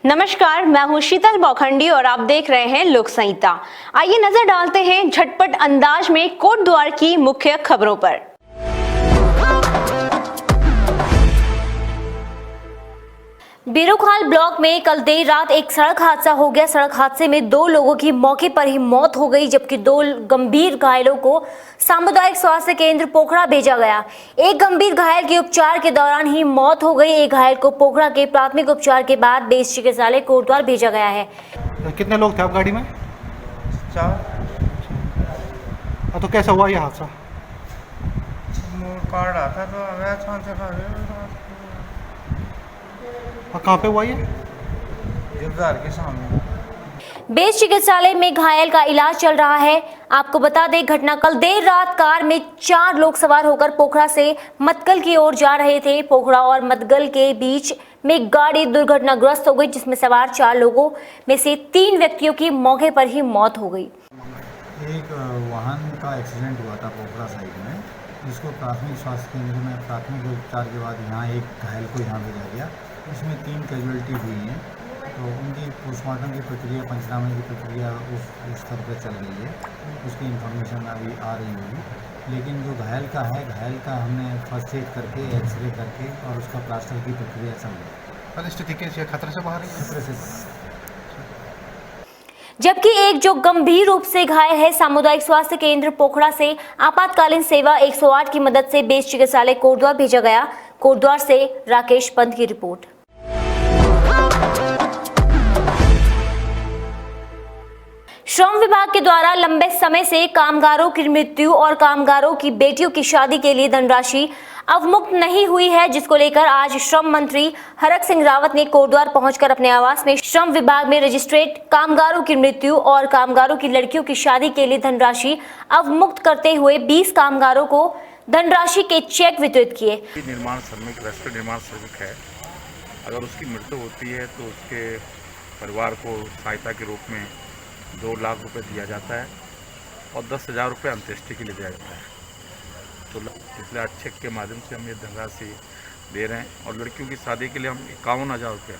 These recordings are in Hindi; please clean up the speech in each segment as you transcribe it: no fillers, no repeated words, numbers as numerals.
नमस्कार, मैं हूं शीतल बौखंडी और आप देख रहे हैं लोक संहिता। आइए नजर डालते हैं झटपट अंदाज में कोटद्वार की मुख्य खबरों पर। बीरूखाल ब्लॉक में कल देर रात एक सड़क हादसा हो गया। सड़क हादसे में 2 लोगों की मौके पर ही मौत हो गई, जबकि 2 गंभीर घायलों को सामुदायिक स्वास्थ्य केंद्र पोखरा भेजा गया। एक गंभीर घायल की उपचार के दौरान ही मौत हो गई। एक घायल को पोखरा के प्राथमिक उपचार के बाद बेस चिकित्सालय कोटद्वार भेजा गया है। कितने लोग थे आप गाड़ी में? 4। तो कैसा हुआ ये हादसा? कार्ड आता तो आया था कहाँ पे हुआ ये? गिरदार के सामने। बेस चिकित्सालय में घायल का इलाज चल रहा है। आपको बता दें, घटना कल देर रात कार में 4 लोग सवार होकर पोखरा से मतगल की ओर जा रहे थे। पोखरा और मतगल के बीच में गाड़ी दुर्घटनाग्रस्त हो गई, जिसमें सवार 4 लोगों में से 3 व्यक्तियों की मौके पर ही मौत हो गई। एक वाहन का एक्सीडेंट हुआ था पोखरा साइड में, जिसको प्राथमिक स्वास्थ्य केंद्र में प्राथमिक उपचार के बाद यहाँ एक घायल को यहाँ भेजा गया। इसमें 3 कैजुअल्टी हुई हैं, तो उनकी पोस्टमार्टम की प्रक्रिया, पंचनामे की प्रक्रिया उस स्तर पर चल रही है। उसकी इंफॉर्मेशन अभी आ रही होगी, लेकिन जो घायल का है, घायल का हमने फर्स्ट एड करके, एक्सरे करके और उसका प्लास्टर की प्रक्रिया चल रही है। स्थिति कैसी है? खतरे से बाहर है? खतरे से। जबकि एक जो गंभीर रूप से घायल है, सामुदायिक स्वास्थ्य केंद्र पोखरा से आपातकालीन सेवा 108 की मदद से बेस चिकित्सालय कोटद्वार भेजा गया। कोटद्वार से राकेश पंत की रिपोर्ट। श्रम विभाग के द्वारा लंबे समय से कामगारों की मृत्यु और कामगारों की बेटियों की शादी के लिए धनराशि अवमुक्त नहीं हुई है, जिसको लेकर आज श्रम मंत्री हरक सिंह रावत ने कोटद्वार पहुंचकर अपने आवास में श्रम विभाग में रजिस्ट्रेट कामगारों की मृत्यु और कामगारों की लड़कियों की शादी के लिए धनराशि अवमुक्त करते हुए 20 कामगारों को धनराशि के चेक वितरित किए। निर्माण श्रमिक, रजिस्टर्ड निर्माण श्रमिक है, अगर उसकी मृत्यु होती है तो उसके परिवार को सहायता के रूप में 2 लाख रुपए दिया जाता है और 10,000 रुपये अंत्येष्टि के लिए दिया जाता है। तो इसलिए आज चेक के माध्यम से हम ये धनराशि दे रहे हैं। और लड़कियों की शादी के लिए हम 51,000 रुपये,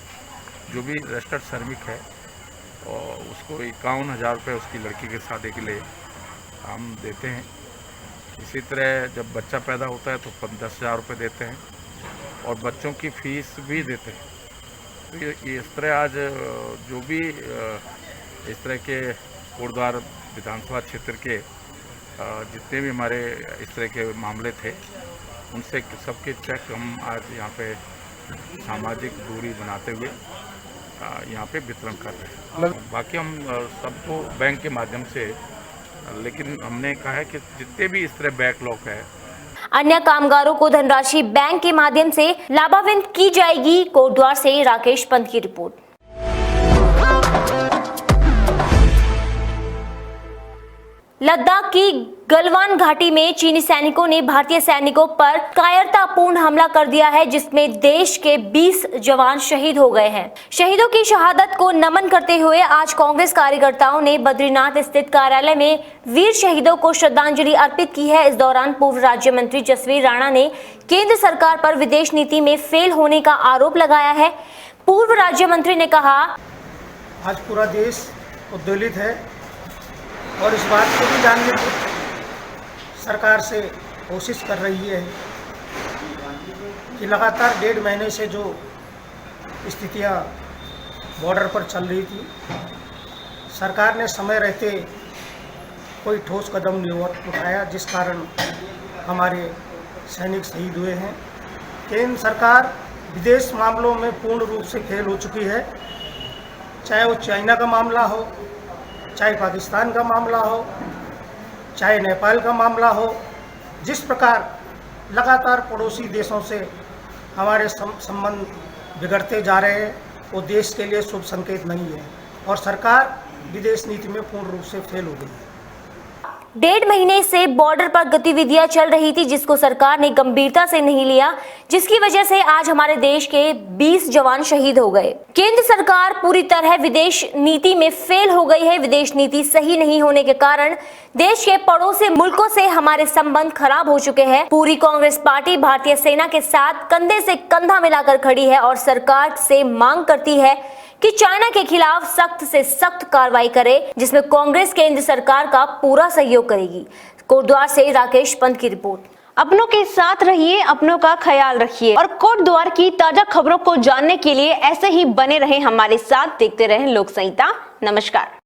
जो भी रजिस्टर्ड श्रमिक है और उसको 51,000 रुपये उसकी लड़की की शादी के लिए हम देते हैं। इसी तरह जब बच्चा पैदा होता है तो 10,000 रुपये देते हैं और बच्चों की फीस भी देते हैं। तो ये इस तरह आज जो भी इस तरह के कोटद्वार विधानसभा क्षेत्र के जितने भी हमारे इस तरह के मामले थे, उनसे सबके चेक हम आज यहाँ पे सामाजिक दूरी बनाते हुए यहाँ पे वितरण कर रहे हैं। बाकी हम सबको बैंक के माध्यम से, लेकिन हमने कहा है कि जितने भी इस तरह बैकलॉग है, अन्य कामगारों को धनराशि बैंक के माध्यम से लाभान्वित की जाएगी। कोटद्वार से राकेश पंत की रिपोर्ट। लद्दाख की गलवान घाटी में चीनी सैनिकों ने भारतीय सैनिकों पर कायरतापूर्ण हमला कर दिया है, जिसमें देश के 20 जवान शहीद हो गए हैं। शहीदों की शहादत को नमन करते हुए आज कांग्रेस कार्यकर्ताओं ने बद्रीनाथ स्थित कार्यालय में वीर शहीदों को श्रद्धांजलि अर्पित की है। इस दौरान पूर्व राज्य मंत्री जसवीर राणा ने केंद्र सरकार पर विदेश नीति में फेल होने का आरोप लगाया है। पूर्व राज्य मंत्री ने कहा, आज पूरा देश उद्वेलित है और इस बात को भी जानने की सरकार से कोशिश कर रही है कि लगातार 1.5 महीने से जो स्थितियां बॉर्डर पर चल रही थी, सरकार ने समय रहते कोई ठोस कदम नहीं उठाया, जिस कारण हमारे सैनिक शहीद हुए हैं। केंद्र सरकार विदेश मामलों में पूर्ण रूप से फेल हो चुकी है, चाहे वो चाइना का मामला हो, चाहे पाकिस्तान का मामला हो, चाहे नेपाल का मामला हो। जिस प्रकार लगातार पड़ोसी देशों से हमारे संबंध बिगड़ते जा रहे हैं, वो देश के लिए शुभ संकेत नहीं है और सरकार विदेश नीति में पूर्ण रूप से फेल हो गई है। 1.5 महीने से बॉर्डर पर गतिविधियां चल रही थी, जिसको सरकार ने गंभीरता से नहीं लिया, जिसकी वजह से आज हमारे देश के 20 जवान शहीद हो गए। केंद्र सरकार पूरी तरह विदेश नीति में फेल हो गई है। विदेश नीति सही नहीं होने के कारण देश के पड़ोसी मुल्कों से हमारे संबंध खराब हो चुके हैं। पूरी कांग्रेस पार्टी भारतीय सेना के साथ कंधे से कंधा मिलाकर खड़ी है और सरकार से मांग करती है कि चाइना के खिलाफ सख्त से सख्त कार्रवाई करे, जिसमें कांग्रेस केंद्र सरकार का पूरा सहयोग करेगी। कोटद्वार से राकेश पंत की रिपोर्ट। अपनों के साथ रहिए, अपनों का ख्याल रखिए और कोटद्वार की ताजा खबरों को जानने के लिए ऐसे ही बने रहें हमारे साथ। देखते रहें लोक संहिता। नमस्कार।